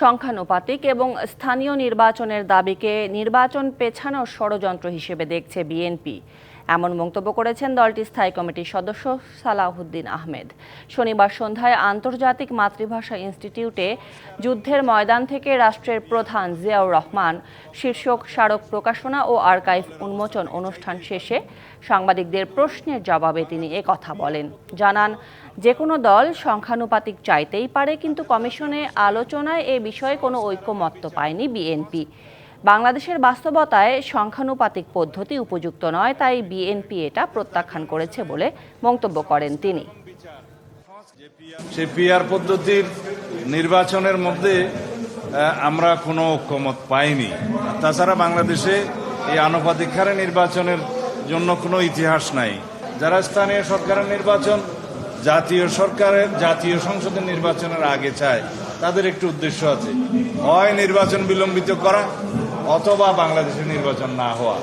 সংখ্যানুপাতিক এবং স্থানীয় নির্বাচনের দাবিকে নির্বাচন পেছানোর ষড়যন্ত্র হিসেবে দেখছে বিএনপি। এমন মন্তব্য করেছেন দলটির স্থায়ী কমিটির সদস্য সালাউদ্দিন আহমেদ। শনিবার সন্ধ্যায় আন্তর্জাতিক মাতৃভাষা ইনস্টিটিউটে যুদ্ধের ময়দান থেকে রাষ্ট্রের প্রধান জিয়াউর রহমান শীর্ষক স্মারক প্রকাশনা ও আর্কাইভ উন্মোচন অনুষ্ঠান শেষে সাংবাদিকদের প্রশ্নের জবাবে তিনি একথা বলেন। জানান, যে কোনো দল সংখ্যানুপাতিক চাইতেই পারে, কিন্তু কমিশনে আলোচনায় এ বিষয়ে কোনো ঐকমত্য পায়নি বিএনপি। বাংলাদেশের বাস্তবতায় সংখ্যানুপাতিক পদ্ধতি উপযুক্ত নয়, তাই বিএনপি এটা প্রত্যাখ্যান করেছে বলে মন্তব্য করেন তিনি। সেই পিআর পদ্ধতির নির্বাচনের মধ্যে আমরা কোনো ঐকমত পাইনি। তাছাড়া বাংলাদেশে এই আনুপাতিক হারে নির্বাচনের জন্য কোনো ইতিহাস নাই। যারা স্থানীয় সরকারের নির্বাচন জাতীয় সংসদের নির্বাচনের আগে চায়, তাদের একটু উদ্দেশ্য আছে, হয় নির্বাচন বিলম্বিত করা অথবা বাংলাদেশের নির্বাচন না হওয়া।